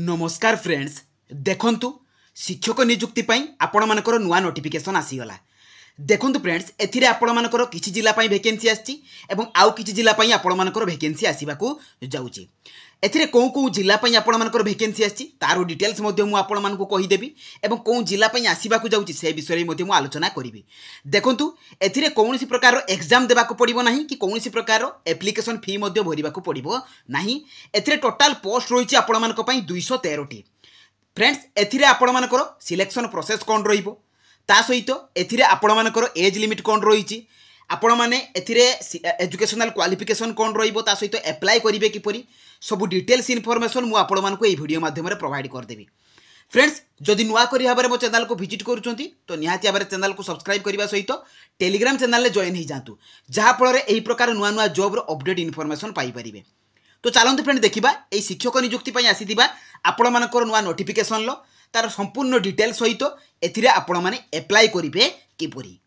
नमस्कार फ्रेंड्स देखंतु शिक्षक नियुक्ति पाई आपण मानकर नुआ नोटिफिकेशन आसीगला। देखंतु फ्रेंड्स एथिरे आपण मानकर किछि जिला पाई वैकेंसी आछि एवं आउ किछि जिला पाई आपण मानकर वैकेंसी आसीबाकू जाउछि। एथिरे कोउ कोउ जिला पाई आपण मानकर वैकेंसी आछि तारो डिटेल्स मध्ये मु आपण मानकु कहि देबी एवं कोउ जिला पाई आसीबाकू जाउछि से विषय मध्ये मु आलोचना करिवि। देखंतु एथिरे कोनोसी प्रकार एग्जाम देबाकू पड़िबो नाही कि कोनोसी प्रकार एप्लिकेशन फी मध्ये भरिबाकू पड़िबो नाही। एथिरे टोटल पोस्ट रहिछि आपण मानक पाई 213 टी। फ्रेंड्स एथिरे आपण मानकर सिलेक्शन प्रोसेस कोन रहिबो ता सहित एथिरे आपण मानकर एज लिमिट कोन रहिछि आपण माने एथिरे एजुकेशनल क्वालिफिकेशन कोन रहिबो ता सहित अप्लाई करिवे किपरि सब डिटेल्स इनफॉरमेशन मु आपण मानकु ए वीडियो माध्यम रे प्रोवाइड कर देबी। फ्रेंड्स जदि नुआ करी भाबरे मो चैनल को विजिट करूचंती तो निहाती भाबरे चैनल को सब्सक्राइब करबा सहित टेलीग्राम चैनल ले जॉइन हो जातु जहा फल रे एही प्रकार नुआ नुआ जॉब रो अपडेट इनफॉरमेशन पाई परिबे। तो चलंतु फ्रेंड देखिबा एही शिक्षक नियुक्ति पई आसीदिबा आपण मानकर नुआ नोटिफिकेशन लो तार संपूर्ण डिटेल सहित एथिरे आपण माने अप्लाई करिवे किपरि।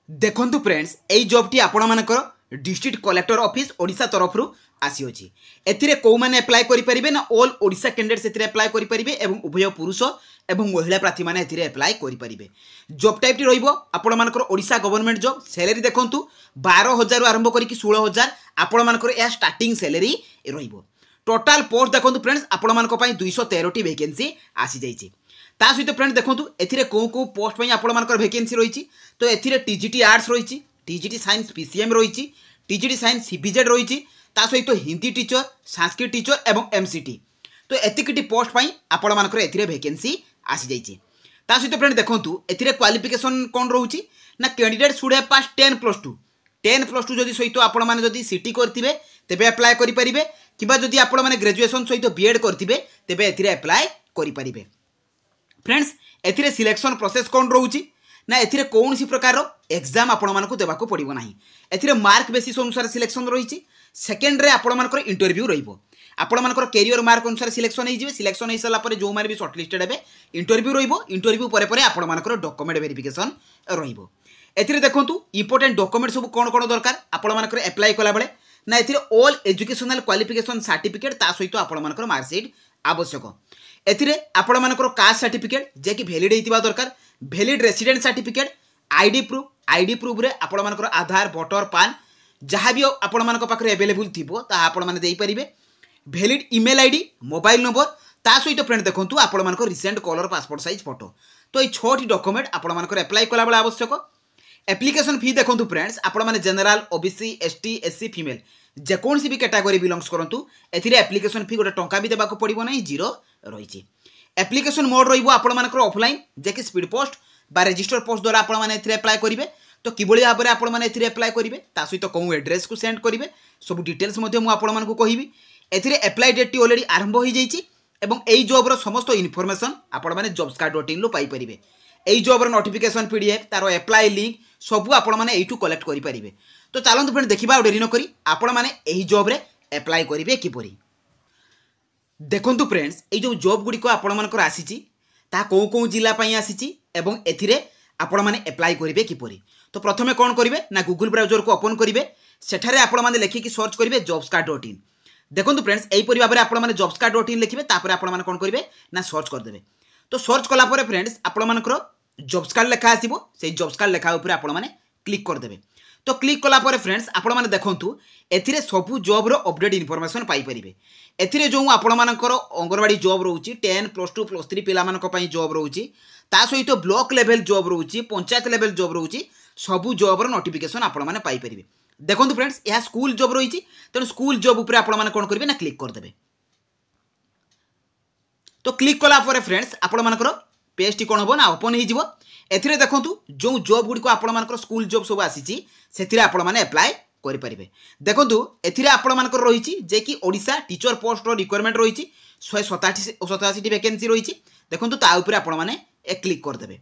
देखंतु फ्रेंड्स एही जॉब टी आपण मानकर डिस्ट्रिक्ट कलेक्टर ऑफिस ओडिशा तरफ रु आसी अछि। एथिरे को माने अप्लाई करि परिबे ना ऑल ओडिशा कैंडिडेट्स एथिरे अप्लाई करि परिबे एवं उभय पुरुष एवं महिला प्रार्थी माने एथिरे अप्लाई करि परिबे। जॉब टाइप टी रहइबो आपण मानकर ओडिशा गवर्नमेंट जॉब। सैलरी देखंतु 12000 आरंभ करी कि 16000 आपण मानकर या स्टार्टिंग सैलरी रहइबो। टोटल पोस्ट देखंतु फ्रेंड्स आपण मानक पई 213 टी वैकेंसी आसी जाईछि। ता सहित फ्रेंड देखंतु एथिरे को पोस्ट पई आपण मानकर वैकेंसी रहिछि तो एथिरे टीजीटी आर्ट्स रहिछि, टीजीटी साइंस पीसीएम रहिछि, टीजीटी साइंस सीबीजेड रहिछि, ता सहित हिंदी टीचर, संस्कृत टीचर एवं एमसीटी। तो एतिकिटी पोस्ट पई आपण मानकर एथिरे वैकेंसी आसी जाईछि। ता सहित फ्रेंड देखंतु एथिरे क्वालिफिकेशन कोन रहउछि ना कैंडिडेट शुड हैव पास 10+2 जदि सहित आपण माने जदि सिटी करथिबे तेबे अप्लाई करि परिबे किबा जदि आपण माने ग्रेजुएशन सहित बीएड करथिबे तेबे एथिरे अप्लाई करि परिबे। फ्रेंड्स एथिरे सिलेक्शन प्रोसेस कोन रहउछि ना एथिरे कोनसी प्रकार एग्जाम आपण मानकु देबाकू पड़िबो नाही। एथिरे मार्क बेसिस अनुसार सिलेक्शन रहिछि। सेकेंड रे आपण मानकर इंटरव्यू रहिबो। आपण मानकर कैरियर मार्क अनुसार सिलेक्शन हो जिवे। सिलेक्शन हो साला परे जो माने भी शॉर्टलिस्टेड हेबे इंटरव्यू रहिबो। इंटरव्यू परे परे आपण मानकर डॉक्यूमेंट वेरिफिकेशन रहिबो। एथिरे देखंतु इंपोर्टेंट डॉक्यूमेंट सब कोन कोन दरकार आपण मानकर अप्लाई कला बेले ना एथिरे ऑल एजुकेशनल क्वालिफिकेशन सर्टिफिकेट ता सहित आपण मानकर मार्कशीट आवश्यक। एथिरे आपण मानकर कास्ट सर्टिफिकेट जे कि वैलिड हेतिबा दरकार, valid resident certificate, ID proof रे आपण मानकर आधार वोटर पान जहाँ भी आपण मानक पाखरे अवेलेबल थिबो ता आपण माने देई परिबे। Valid email ID, mobile number ता सहित फ्रेंड देखंतु आपण मानकर recent colour passport size photo. तो ए 6टी डॉक्यूमेंट आपण मानकर अप्लाई कला बेला आवश्यक। एप्लिकेशन फी देखंतु फ्रेंड्स आपण माने general, OBC, ST, SC, female जे कोनसी भी कैटेगरी बिलोंग्स करंतु एथिरे एप्लिकेशन फी गोटे टंका भी देबाको पड़िबो नाही, जीरो रहिछि। एप्लिकेशन मोड रहिबो आपण मानकर ऑफलाइन जे कि स्पीड पोस्ट बा रजिस्टर पोस्ट द्वारा आपण माने एथिरे अप्लाई करिवे। तो किबोली भाबरे आपण माने एथिरे अप्लाई करिवे ता सहित कोउ एड्रेस को सेंड करिवे सब डिटेल्स मध्ये मु आपण मानकु कहिबी। एथिरे अप्लाई डेट टी ऑलरेडी आरंभ होई जाईछि एवं एई जॉब रो समस्त इन्फॉर्मेशन आपण माने jobscard.in लो पाई परिवे। एई जॉब रो नोटिफिकेशन पीडीएफ तारो अप्लाई लिंक सब आपण माने एइटू कलेक्ट करि परिवे। तो चलंतु फ्रेंड देखिबा और डेरी न करी आपण माने एही जॉब रे अप्लाई करिवे किपरि। देखंतु फ्रेंड्स एई जो जॉब गुडी को आपण मानकर आसीछि ता को जिला पई आसीछि एवं एथिरे आपण माने अप्लाई करिवे किपरि। तो प्रथमे कोन करिवे ना गूगल ब्राउजर को ओपन करिवे सेठारे आपण माने लेखि कि सर्च करिवे jobscard.in। देखंतु फ्रेंड्स एई परि भाबरे आपण माने jobscard.in लिखिबे तापर आपण माने कोन करिवे ना सर्च कर देबे। तो सर्च कला परे फ्रेंड्स आपण मानकर जॉब्सकार्ड लेखा आसीबो सेई जॉब्सकार्ड लेखा ऊपर आपण माने क्लिक कर देबे। तो क्लिक कला परे फ्रेंड्स आपण माने देखंतु एथिरे सबु जॉब रो अपडेट इन्फॉर्मेशन पाई परिबे। एथिरे जो आपण मानकर अंगनवाड़ी जॉब रहउची 10+2 +3 पिला मानक पई जॉब रहउची ता सहित ब्लॉक लेवल जॉब रहउची, पंचायत लेवल जॉब रहउची सबु जॉब रो नोटिफिकेशन आपण माने पाई परिबे। देखंतु फ्रेंड्स यह स्कूल जॉब रहिची तेनु स्कूल जॉब ऊपर आपण माने कोन करिवे ना क्लिक कर देबे। तो क्लिक कला परे फ्रेंड्स आपण मानकर पेज टी कोन हो ना ओपन हो जिवो। एथिरे देखंतु जो जॉब गुडी को आपण मानकर स्कूल जॉब सब आसीची सेथिरे आपण माने अप्लाई करि परिबे। देखंतु एथिरे आपण मानकर रहिची जे कि ओडिशा टीचर पोस्ट रो रिक्वायरमेंट रहिची 187 टी वैकेंसी रहिची। देखंतु ता ऊपर आपण माने ए क्लिक कर देबे।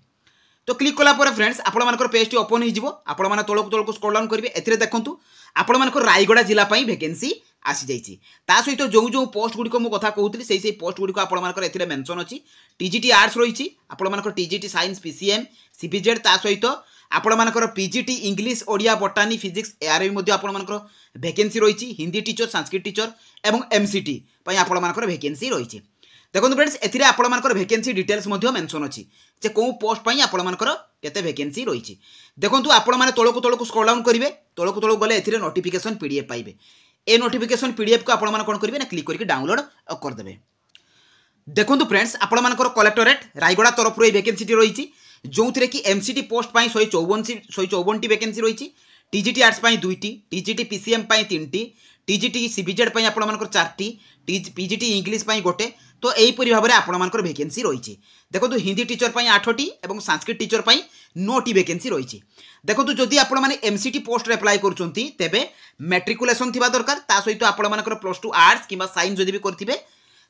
तो क्लिक कला परे फ्रेंड्स आपण मानकर पेज टी ओपन हो जिवो। आपण माने तळको स्क्रॉल डाउन करिवे। एथिरे देखंतु आपण मानकर रायगड़ा जिला पई वैकेंसी आसी जाइछि। ता सहित जो पोस्ट गुडी को मु कथा कहउतली सेही पोस्ट गुडी को आपण मानकर एथिरे मेंशन अछि। टीजीटी आर्ट्स रहिछि, आपण मानकर टीजीटी साइंस पीसीएम सीबीजेड ता सहित आपण मानकर PGT English, Odia, botany, physics एआरए मध्ये आपण मानकर वैकेंसी रहिछि। हिंदी टीचर, संस्कृत टीचर एवं एमसीटी पई आपण मानकर वैकेंसी रहिछि। देखो फ्रेंड्स एथिरे आपणमानकर वैकेंसी डिटेल्स मेंशन अच्छी जे कौ पोस्ट पर आपणमानकर केते वैकेंसी रही। देखो आपण मैंने तौक स्क्रॉल डाउन करेंगे तौक गले ए नोटिफिकेशन पीडीएफ पाइबे। ए नोटिफिकेशन पीडीएफ को आपण कौन करेंगे ना क्लिक करके डाउनलोड करदे। देखो फ्रेंड्स आपणमानकर कलेक्टोरेट रायगड़ा तरफ वैकेंसी रही जो थी कि एमसीटी पोस्ट पर 154 वैकेंसी रही। टीजीटी आर्ट्स 2टी, टीजीटी पीसीएम 3टी, टीजीटी सीबीजेड आपणमानकर 4टी, पीजीटी इंग्लिश 1 तो यहीपरी भाव में आपणमानकर वैकेंसी रही। देखो हिंदी टीचर 8टी और संस्कृत टीचर 9टी वैकेंसी रही। देखो जदि आपण मैंने एमसीटी पोस्ट अप्लाई करुँच तेबे मैट्रिकुलेशन थिबा दरकार ता सहित आपणमानकर +2 आर्ट्स किंबा साइंस जदि भी करथिबे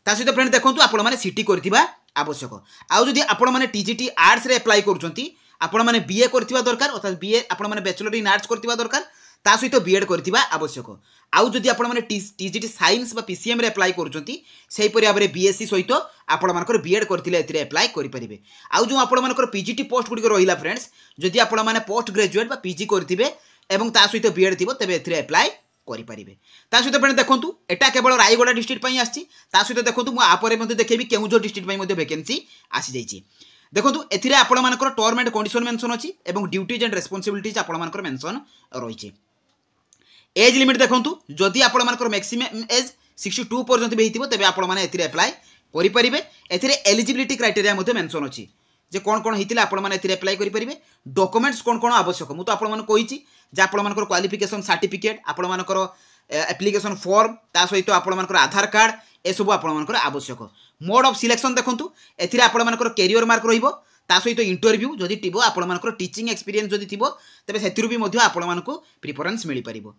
ता सहित फ्रेंड देखो आपण मैंने सीटी करथिबा आवश्यक। आउ जदि आपण मैंने टीजीटी आर्ट्स रे अप्लाई करुँच आपण मैंने बीए करथिबा दरकार अर्थात बीए आपण मैंने बैचलर इन आर्ट्स करथिबा दरकार ता सहित बीएड करथिबा आवश्यक। आउ जदि आपण मैंने टीजीटी साइंस बा पीसीएम रे अप्लाई करुँच सेही परि भाबरे बीएससी सहित आपण मानकर बीएड करथिले एथिरे अप्लाई करि परिबे। आउ जो आपण मानकर पीजीटी पोस्ट गुडी रहिला फ्रेंड्स जदि आपण माने पोस्ट ग्रेजुएट बा पीजी करथिबे एवं ता सहित बीएड थिबो तेबे एथिरे अप्लाई करि परिबे। ता सहित फ्रेंड देखंतु एटा केवल रायगड़ा डिस्ट्रिक्ट पई आछि ता सहित देखंतु मु आपरे मध्ये देखेबी केउझर डिस्ट्रिक्ट पई मध्ये वैकेंसी आसी जाईछि। देखंतु एथिरे आपण मानकर टर्म एंड कंडीशन मेंशन अछि एवं ड्यूटीज एंड रेस्पोंसिबिलिटीज आपण मानकर मेंशन रहिछि। एज लिमिट देखंतु जदि आपण मानकर मैक्सिमम एज 62 पर्यंत भी हिथिबो तेबे आपण माने एथिरे अप्लाई करि परिबे। एथिरे एलिजिबिलिटी क्राइटेरिया मध्ये मेंशन अछि जे कोन कोन हिथिले आपण माने एथिरे अप्लाई करि परिबे। डॉक्यूमेंट्स कोन कोन आवश्यक मु तो आपण माने कहिछि जे आपण मानकर क्वालिफिकेशन सर्टिफिकेट आपण मानकर एप्लिकेशन फॉर्म ता सहित आपण मानकर आधार कार्ड ए सब आपण मानकर आवश्यक। मोड ऑफ सिलेक्शन देखंतु एथिरे आपण मानकर कैरियर मार्क रहिबो ता सहित इंटरव्यू जदि टिबो आपण मानकर टीचिंग एक्सपीरियंस जदि थिबो तबे सेतिरु भी मध्ये आपण मानको प्रेफरेंस मिलि परिबो।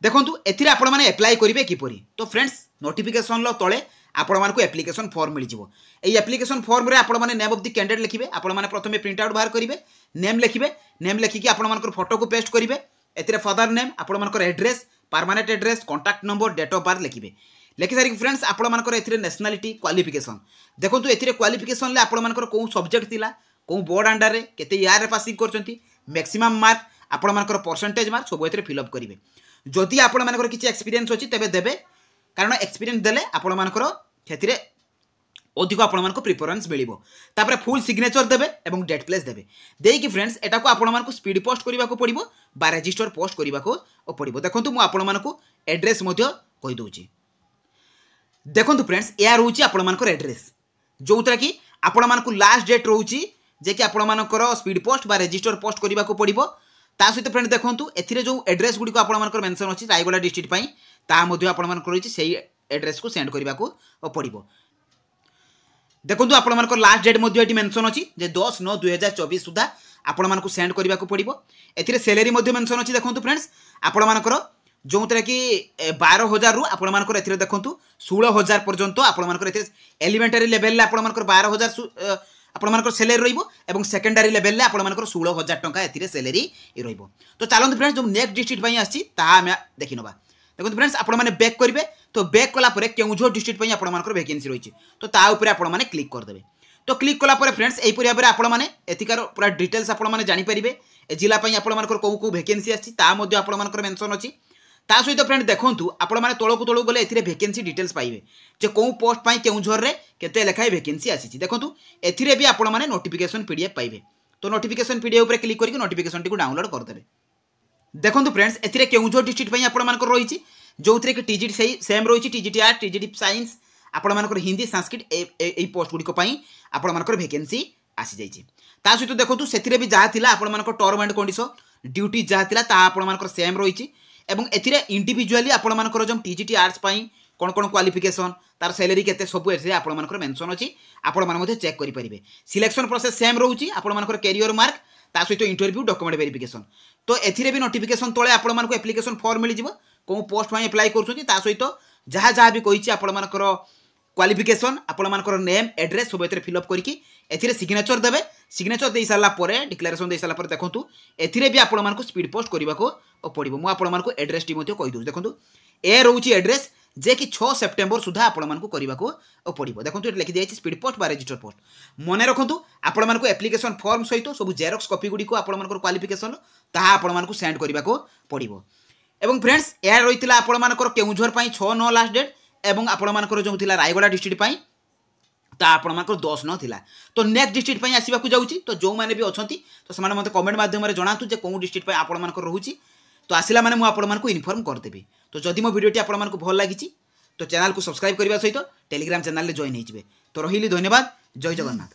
देखंतु एथिरे आपण माने अप्लाई करिवे किपरि तो फ्रेंड्स नोटिफिकेशन लो तळे आपण मानको एप्लिकेशन फॉर्म मिलि जिवो। एई एप्लिकेशन फॉर्म रे आपण माने नेम ऑफ द कैंडिडेट लिखिबे आपण माने प्रथमे प्रिंट आउट बाहर करिवे नेम लिखिबे नेम लिखिकी आपण मानकर फोटो को पेस्ट करिवे एथिरे फादर नेम आपण मानकर address permanent address contact number date of birth लिखिबे। लिखि सारी फ्रेंड्स आपण मानकर एथिरे नेशनलिटी क्वालिफिकेशन देखंतु एथिरे क्वालिफिकेशन ले आपण मानकर को सब्जेक्ट थिला को बोर्ड अंडर रे केते ईयर रे पासिंग करचंती मैक्सिमम मार्क आपण मानकर परसेंटेज मार्क सब एथिरे फिल अप करिवे। जदि आपण मानकर किछि एक्सपीरियंस अछि तबे देबे कारण एक्सपीरियंस देले आपण मानकर क्षेत्रे अधिक आपण मानको प्रेफरेंस मिलिबो। तापर फुल सिग्नेचर देबे एवं डेट प्लेस देबे देई कि फ्रेंड्स एटा को आपण मानको स्पीड पोस्ट करबा को पड़िबो बा रजिस्टर पोस्ट करबा को पड़िबो। देखंतु मु आपण मानको एड्रेस मध्ये कहि दोछि। देखंतु फ्रेंड्स या रहउछि आपण मानकर एड्रेस जोतरा कि आपण मानको लास्ट डेट रहउछि जे कि आपण मानकर स्पीड पोस्ट बा रजिस्टर पोस्ट करबा को पड़िबो। ता सहित फ्रेंड देखंतु एथिरे जो एड्रेस गुडी को आपण मानकर मेंशन अछि रायगड़ा डिस्ट्रिक्ट पई ता मध्ये आपण मानकर रहिछि सेही एड्रेस को सेंड करबा को पड़िबो। देखंतु आपण मानकर लास्ट डेट मध्ये एटी मेंशन अछि जे 10/9/2024 सुधा आपण मानको सेंड करबा को पड़िबो। एथिरे सैलरी मध्ये मेंशन अछि देखंतु फ्रेंड्स आपण मानकर जो तरह कि 12,000 रु आपण मानकर एथिरे देखंतु 16,000 पर्यंत आपण मानकर एथिरे एलिमेंटरी लेवल ले आपण मानकर 12,000 आपण मानकर सैलरी रहिबो एवं सेकेंडरी लेवल ले आपण मानकर 16,000 टंका एथिरे सैलरी रहिबो। तो चलंतु फ्रेंड्स जो नेक्स्ट डिस्ट्रिक्ट पई आछि ता हम देखिनबा। देखो फ्रेंड्स आपण माने बैक करिवे तो बैक कला परे केउझर डिस्ट्रिक्ट पई आपण मानकर वैकेंसी रहिछि तो ता ऊपर आपण माने क्लिक कर देबे। तो क्लिक कला परे फ्रेंड्स एई परि आपण माने एथिकार पूरा डिटेल्स आपण माने जानि परिबे ए जिला पई आपण मानकर को वैकेंसी आछि ता मध्ये आपण मानकर मेंशन अछि। ता सहित फ्रेंड देखंतु आपण माने तळकु तळकु गले एथिरे वैकेंसी डिटेल्स पाइबे जे को पोस्ट पई केउझर रे केते लेखाय वैकेंसी आछि। देखंतु एथिरे भी आपण माने नोटिफिकेशन पीडीएफ पाइबे तो नोटिफिकेशन पीडीएफ ऊपर क्लिक करके नोटिफिकेशन टी को डाउनलोड कर देबे। देखंतु फ्रेंड्स एथिरे केउझर डिस्ट्रिक्ट पई आपण मानकर रहिछि जोथरे कि टीजीटी सही सेम रहिछि टीजीटी आर्ट टीजीटी साइंस आपण मानकर हिंदी संस्कृत ए पोस्ट गुडी को पई आपण मानकर वैकेंसी आसी जाइछि। ता सहित देखंतु सेथिरे भी जहा थिला आपण मानकर टर्म एंड कंडीशन ड्यूटी जहा थिला ता आपण मानकर सेम रहिछि एवं एथिरे इंडिविजुअली आपण मानकर जो टीजीटी आर्ट्स पई कोन कोन क्वालिफिकेशन तार सैलरी केते सब एथिरे आपण मानकर मेंशन अछि आपण मान मध्ये चेक करि परिबे। सिलेक्शन प्रोसेस सेम रहउछि आपण मानकर कैरियर मार्क ता सहित इंटरव्यू डॉक्यूमेंट वेरिफिकेशन तो एथिरे भी नोटिफिकेशन तळे आपण मानकर एप्लिकेशन फॉर्म मिलि जिवो को पोस्ट पई अप्लाई करछथि ता सहित जहा जहा भी कहिछि आपण मानकर क्वालिफिकेशन आपण मानकर नेम एड्रेस सब एथिरे फिल अप करके एथिरे सिग्नेचर देबे। सिग्नेचर दे साला परे डिक्लेरेशन दे साला परे देखंतु एथिरे भी आपण मानकर स्पीड पोस्ट करबा को पड़िबो। मु आपण मानकर एड्रेस टी मध्ये कहि दउ देखंतु ए रहउछि एड्रेस जे कि 6 सेप्टेम्बर सुधा आपण मानकर करबा को पड़िबो। देखंतु एटा लिखि दियाछि स्पीड पोस्ट बा रजिस्टर पोस्ट मने रखंतु आपण मानकर एप्लिकेशन फॉर्म सहित सब जेरॉक्स कॉपी गुडी को आपण मानकर क्वालिफिकेशन ताहा आपण मानकर सेंड करबा को पड़िबो। एवं फ्रेंड्स ए रहितला आपण मानकर केउझर पई 6/9 लास्ट डेट एवं आपण मानकर जो थिला रायगड़ा डिस्ट्रिक्ट पई तो आपणकर 10 न थिला तो नेक्स्ट डिस्ट्रिक्ट पे आसवा जाऊँगी तो जो मैंने भी अच्छा तो से मत कमेंट मध्यम जनातु जे कौन डिस्ट्रिक्ट आपणकर रोचे तो आसला मैंने मुझे इनफर्म करदेवी तो जदि मो वीडियोटी आपको भल लगी तो चैनल को सब्सक्राइब करने सहित टेलीग्राम चैनल जॉइन हो तो रही धन्यवाद जय जगन्नाथ।